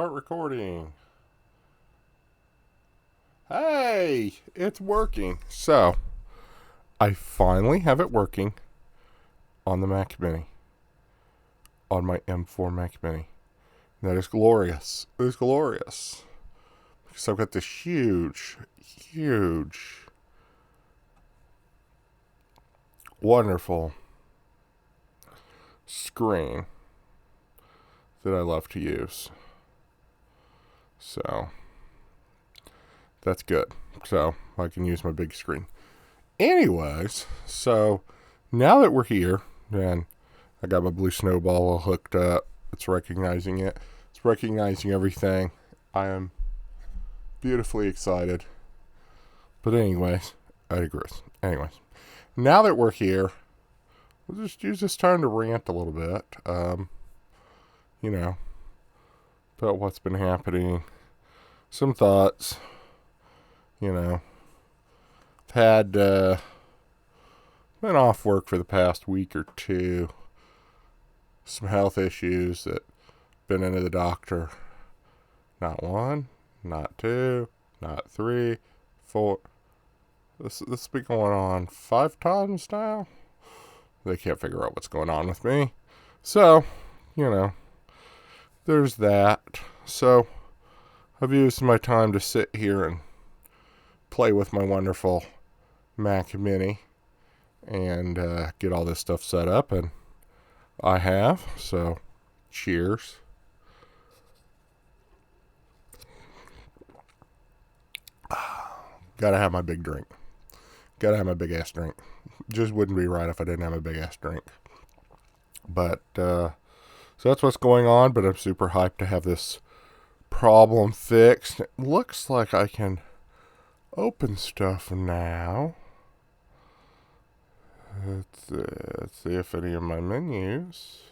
Start recording. Hey, it's working. So, I finally have it working on the Mac Mini. On my M4 Mac Mini. That is glorious. It is glorious. Because I've got this huge, wonderful screen that I love to use. So, that's good. So, I can use my big screen. Anyways, so now that we're here, and I got my blue snowball all hooked up, it's recognizing it. It's recognizing everything. I am beautifully excited. But I digress. Now that we're here, we'll just use this time to rant a little bit. You know, about what's been happening. Some thoughts. You know, had been off work for the past week or two. Some health issues that been into the doctor. Not one, not two, not three, four. This has been going on 5 times now. They can't figure out what's going on with me. So, there's that. So, I've used my time to sit here and play with my wonderful Mac Mini and get all this stuff set up, and I have. So, cheers. Gotta have my big drink. Gotta have my big ass drink. Just wouldn't be right if I didn't have a big ass drink. But, so that's what's going on, but I'm super hyped to have this problem fixed. It looks like I can open stuff now. Let's see if any of my menus.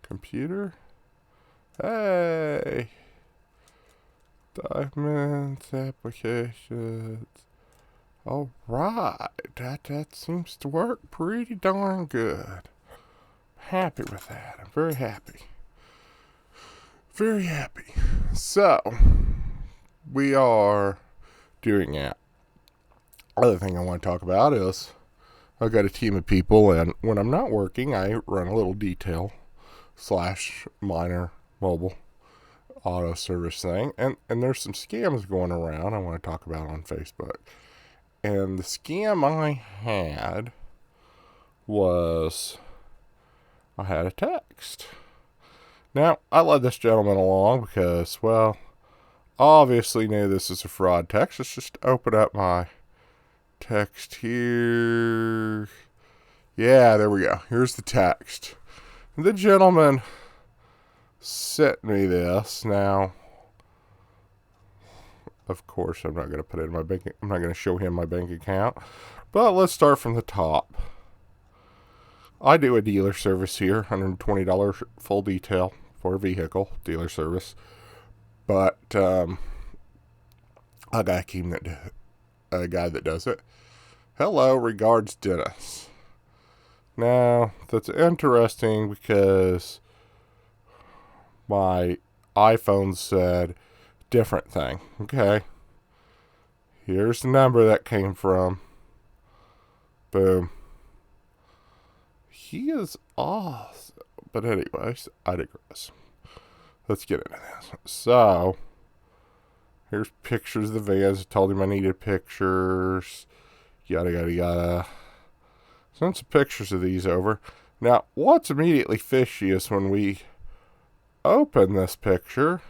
Computer. Hey. Documents, applications. Alright. That seems to work pretty darn good. Happy with that. I'm very happy. Very happy. So, we are doing that. Other thing I want to talk about is I've got a team of people, and when I'm not working, I run a little detail / minor mobile auto service thing, and there's some scams going around I want to talk about on Facebook. And the scam I had was I had a text. Now, I led this gentleman along because, well, obviously knew this is a fraud text. Let's just open up my text here. Yeah, there we go. Here's the text. The gentleman sent me this. Now, of course, I'm not going to put it in my bank. I'm not going to show him my bank account. But let's start from the top. I do a dealer service here, $120 full detail for a vehicle, dealer service. But I got a guy that does it. Hello, regards, Dennis. Now, that's interesting because my iPhone said different thing. Okay. Here's the number that came from. Boom. He is awesome. But anyways, I digress. Let's get into this. So, here's pictures of the vans. I told him I needed pictures. Yada, yada, yada. Sent some pictures of these over. Now, what's immediately fishy is when we open this picture,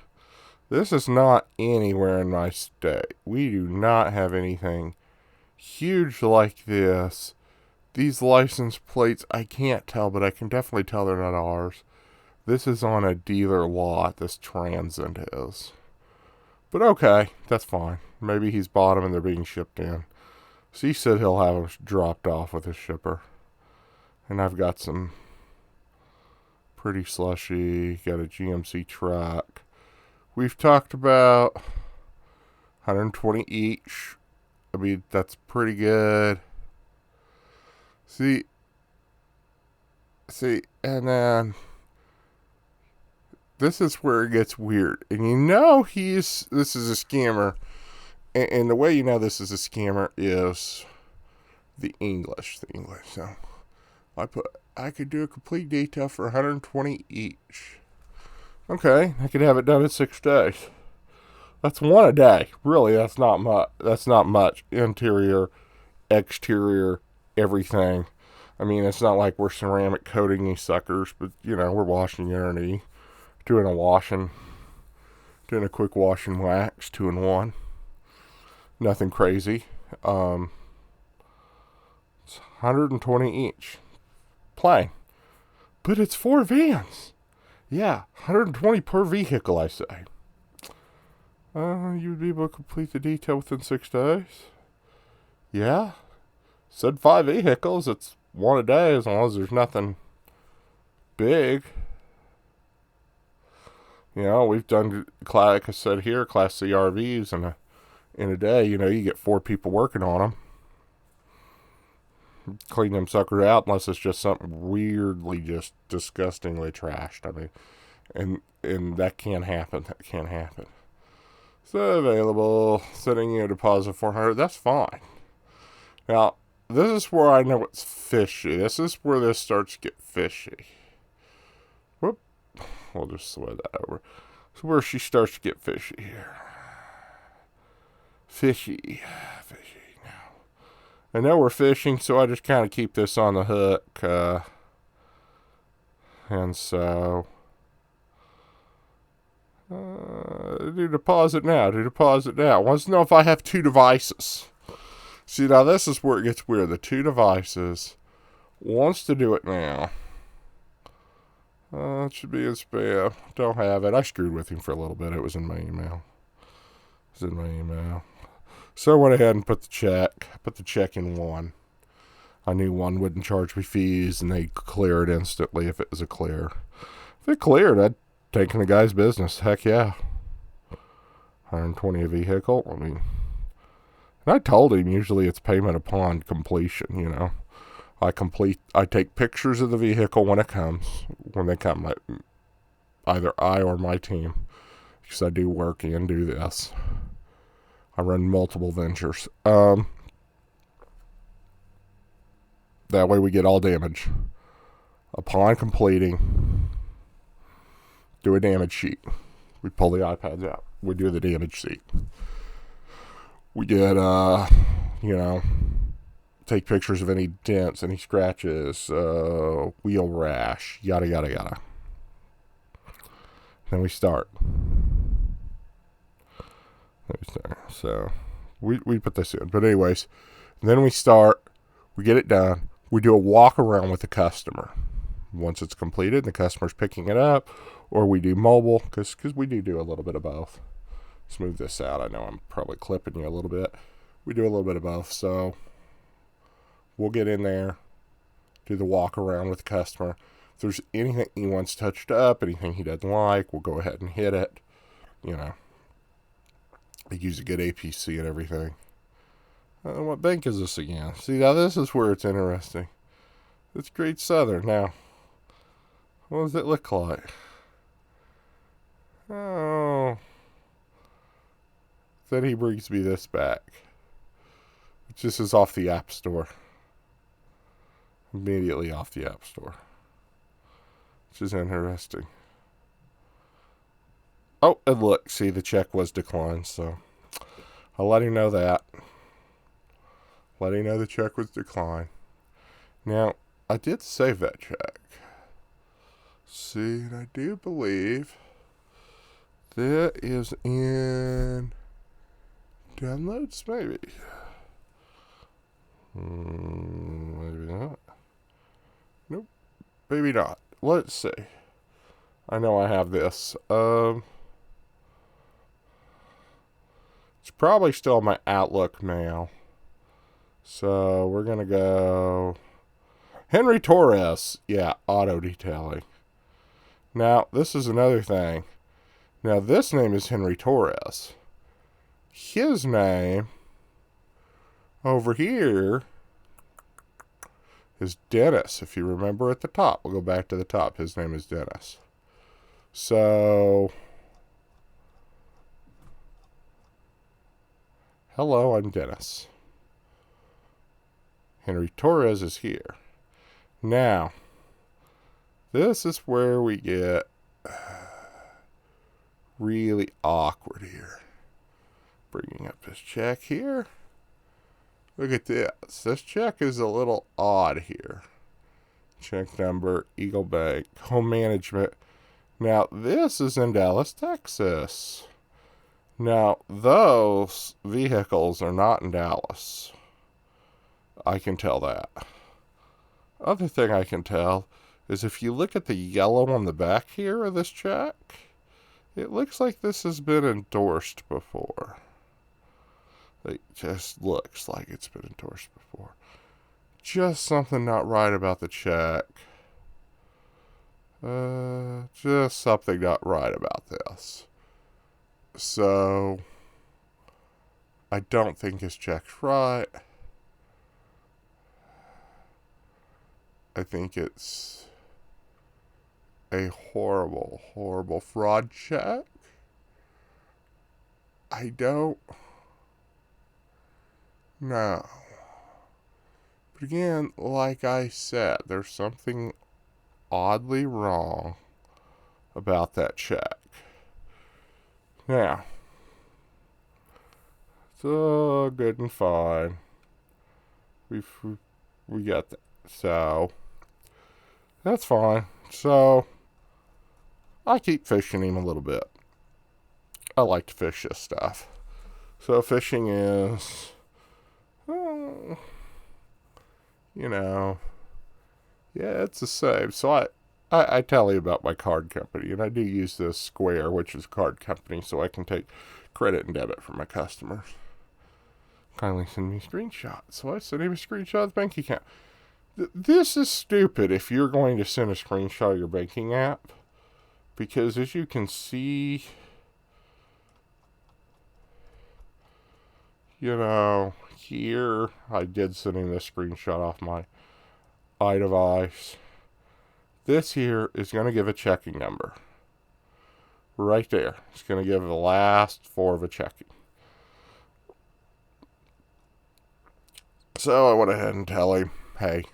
this is not anywhere in my state. We do not have anything huge like this. These license plates, I can't tell, but I can definitely tell they're not ours. This is on a dealer lot, this Transcend is. But okay, that's fine. Maybe he's bought them and they're being shipped in. So he said he'll have them dropped off with his shipper. And I've got some pretty slushy, got a GMC truck. We've talked about 120 each. I mean, that's pretty good. See, and then this is where it gets weird. And you know this is a scammer. And the way you know this is a scammer is the English. So I could do a complete detail for 120 each. Okay, I could have it done in 6 days. That's one a day. Really, that's not much. That's not much. Interior, exterior, everything. I mean, it's not like we're ceramic coating these suckers, but we're washing Unity, doing a quick wash and wax, 2-in-1. Nothing crazy. It's 120 each. Plain. But it's 4 vans. Yeah, 120 per vehicle, I say. You'd be able to complete the detail within 6 days. Yeah. Said 5 vehicles. It's 1 a day as long as there's nothing big. We've done, like I said here, Class C RVs in a day. You get 4 people working on them. Clean them suckers out unless it's just something weirdly, just disgustingly trashed. I mean, and that can't happen. So available, setting you a deposit of $400. That's fine. Now, this is where I know it's fishy. This is where this starts to get fishy. Whoop. We'll just slide that over. This is where she starts to get fishy here. Fishy. Now, I know we're fishing, so I just kind of keep this on the hook. And so... do deposit now. Wants to know if I have 2 devices. See, now this is where it gets weird. The 2 devices. Wants to do it now. It should be in spam. Don't have it. I screwed with him for a little bit. It was in my email. So I went ahead and put the check in 1. I knew 1 wouldn't charge me fees, and they'd clear it instantly if it was a clear. If it cleared, I'd taken the guy's business. Heck yeah. 120 a vehicle. I mean, and I told him usually it's payment upon completion, I take pictures of the vehicle when they come, either I or my team, because I do work and do this. I run multiple ventures. That way we get all damage. Upon completing, do a damage sheet. We pull the iPads out. We do the damage sheet. We get, take pictures of any dents, any scratches, wheel rash, yada, yada, yada. Then we start. So, we put this in. But anyways, then we start. We get it done. We do a walk around with the customer. Once it's completed, the customer's picking it up, or we do mobile, because we do a little bit of both. Smooth this out. I know I'm probably clipping you a little bit. We do a little bit of both, so we'll get in there, do the walk around with the customer. If there's anything he wants touched up, anything he doesn't like, we'll go ahead and hit it. They use a good APC and everything. What bank is this again? See, now this is where it's interesting. It's Great Southern. Now, what does it look like? Oh. Then he brings me this back. This is off the App Store. Immediately off the App Store. Which is interesting. Oh, and look, see, the check was declined, so I'll let him know that. Let him know the check was declined. Now, I did save that check. See, and I do believe that is in downloads, maybe. Maybe not. Nope. Maybe not. Let's see. I know I have this. It's probably still my Outlook mail. So we're going to go Henry Torres. Yeah, auto detailing. Now, this is another thing. Now, this name is Henry Torres. His name over here is Dennis. If you remember at the top, we'll go back to the top. His name is Dennis. So, hello, I'm Dennis. Henry Torres is here. Now, this is where we get really awkward here. Bringing up this check here. Look at this. This check is a little odd here. Check number, Eagle Bank, Home Management. Now, this is in Dallas, Texas. Now, those vehicles are not in Dallas. I can tell that. Other thing I can tell is if you look at the yellow on the back here of this check, it looks like this has been endorsed before. It just looks like it's been endorsed before. Just something not right about the check. Just something not right about this. So, I don't think his check's right. I think it's a horrible, horrible fraud check. I don't know. But again, like I said, there's something oddly wrong about that check. Now, it's all good and fine. We got that. So, that's fine. So, I keep fishing him a little bit. I like to fish this stuff. So, fishing is, yeah, it's the same. So, I tell you about my card company, and I do use this Square, which is a card company, so I can take credit and debit from my customers. Kindly send me screenshots. So, I send him a screenshot of the bank account. This is stupid if you're going to send a screenshot of your banking app, because as you can see, here I did send him this screenshot off my iDevice. This here is going to give a checking number. Right there. It's going to give the last four of a checking. So I went ahead and tell him, hey,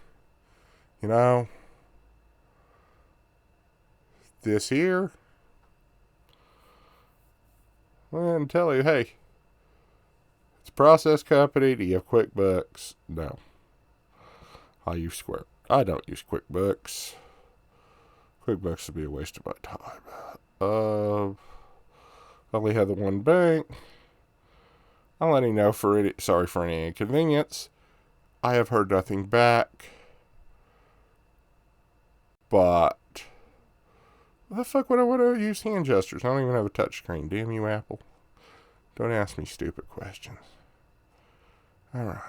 this here, and tell you, hey, it's a process company. Do you have QuickBooks? No. I use Square. I don't use QuickBooks. QuickBooks would be a waste of my time. Only have the one bank. I'll let him know for any inconvenience. I have heard nothing back. But the fuck would I want to use hand gestures? I don't even have a touch screen. Damn you, Apple. Don't ask me stupid questions. Alright.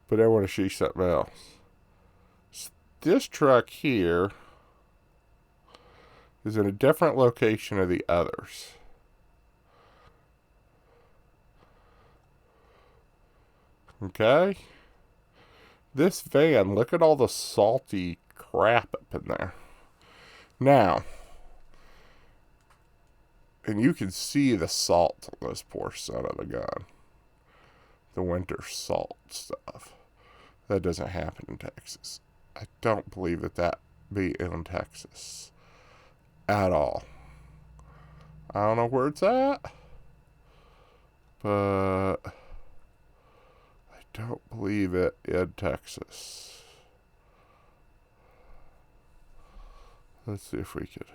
But I want to show you something else. This truck here is in a different location of the others. Okay? This van, look at all the salty crap up in there. Now, and you can see the salt on this poor son of a gun. The winter salt stuff. That doesn't happen in Texas. I don't believe that be in Texas at all. I don't know where it's at, but I don't believe it in Texas. Let's see if we could.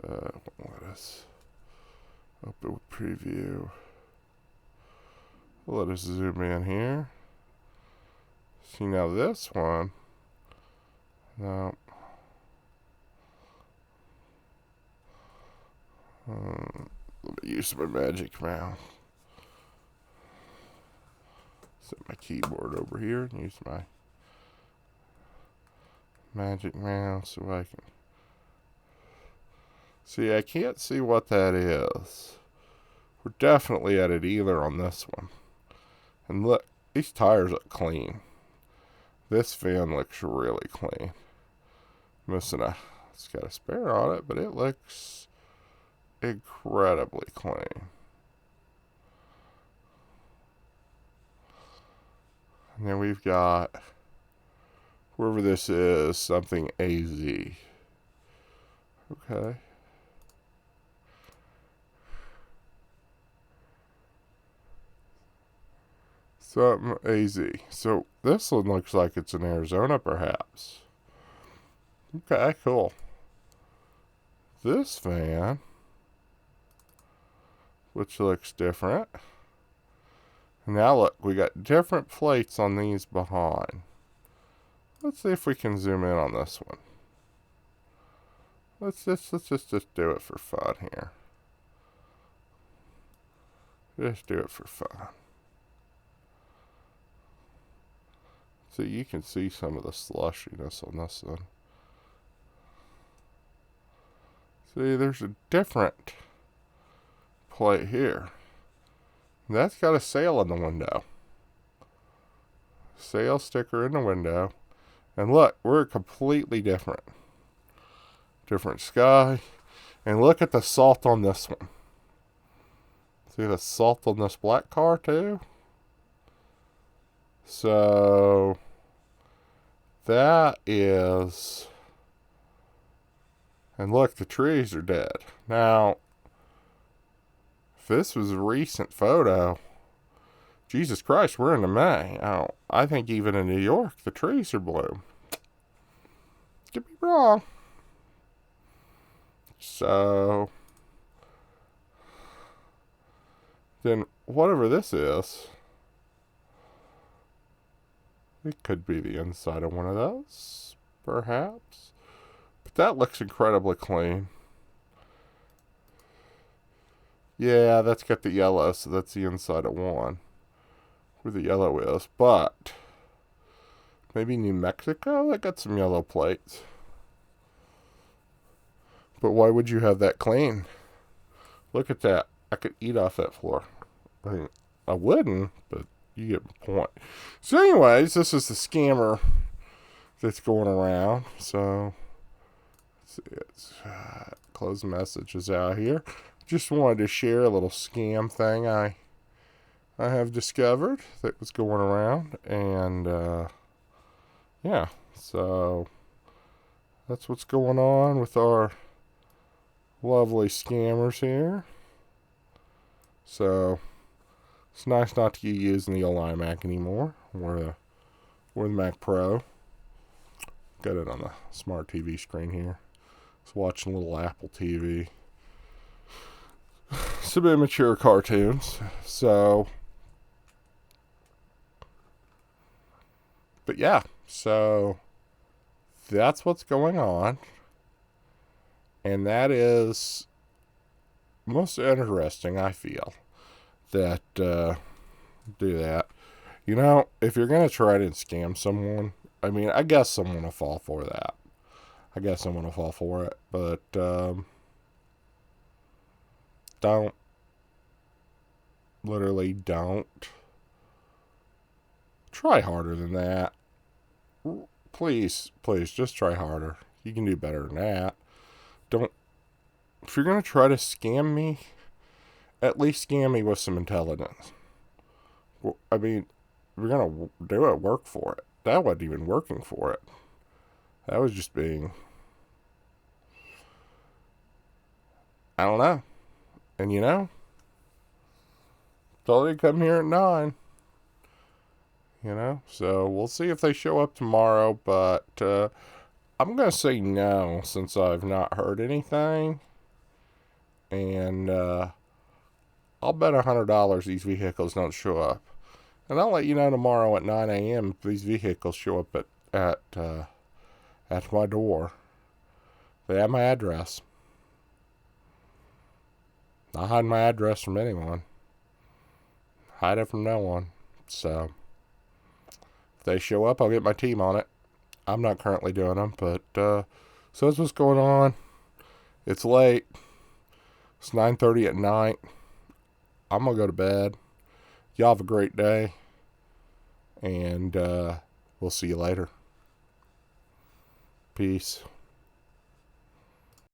Let us open with preview. Let us zoom in here. See now this one. No. Let me use my magic mouse. Set my keyboard over here and use my magic mouse so I can see. I can't see what that is. We're definitely at a dealer on this one. And look, these tires look clean. This van looks really clean. It's got a spare on it, but it looks incredibly clean. And then we've got, whoever this is, something AZ. Okay. Something AZ. So this one looks like it's in Arizona, perhaps. Okay, cool. This van, which looks different. Now look, we got different plates on these behind. Let's see if we can zoom in on this one. Let's just do it for fun here. Just do it for fun. So you can see some of the slushiness on this one. See, there's a different plate here. That's got a sail in the window. Sail sticker in the window. And look, we're completely different. Different sky. And look at the salt on this one. See the salt on this black car too? So that is... And look, the trees are dead. Now, if this was a recent photo, Jesus Christ, we're into May. I think even in New York, the trees are blue. Could be wrong. So, then whatever this is, it could be the inside of one of those, perhaps. But that looks incredibly clean. Yeah, that's got the yellow, so that's the inside of one. Where the yellow is, but maybe New Mexico? That got some yellow plates. But why would you have that clean? Look at that. I could eat off that floor. I mean, I wouldn't, but you get my point. So anyways, this is the scammer that's going around. So, let's see, it's close messages out here. Just wanted to share a little scam thing I have discovered that was going around. And, yeah, so that's what's going on with our lovely scammers here. So it's nice not to be using the old iMac anymore, or the Mac Pro. Got it on the smart TV screen here. It's watching a little Apple TV. Some immature cartoons. So, but yeah, so that's what's going on. And that is most interesting, I feel, that do that. You know, if you're going to try to scam someone, I mean, I guess someone will fall for that. I guess someone will fall for it. But don't. Literally don't. Try harder than that. Please, just try harder. You can do better than that. Don't, if you're going to try to scam me, at least scam me with some intelligence. Well, I mean, if you're going to do it, work for it. That wasn't even working for it. That was just being, I don't know. And you know, told you to come here at 9. You know, so we'll see if they show up tomorrow, but I'm going to say no, since I've not heard anything. And I'll bet $100 these vehicles don't show up. And I'll let you know tomorrow at 9 a.m. if these vehicles show up at my door. They have my address. I hide my address from anyone. Hide it from no one. So, if they show up, I'll get my team on it. I'm not currently doing them, but so that's what's going on. It's late. It's 9:30 at night. I'm gonna go to bed. Y'all have a great day, and We'll see you later. Peace.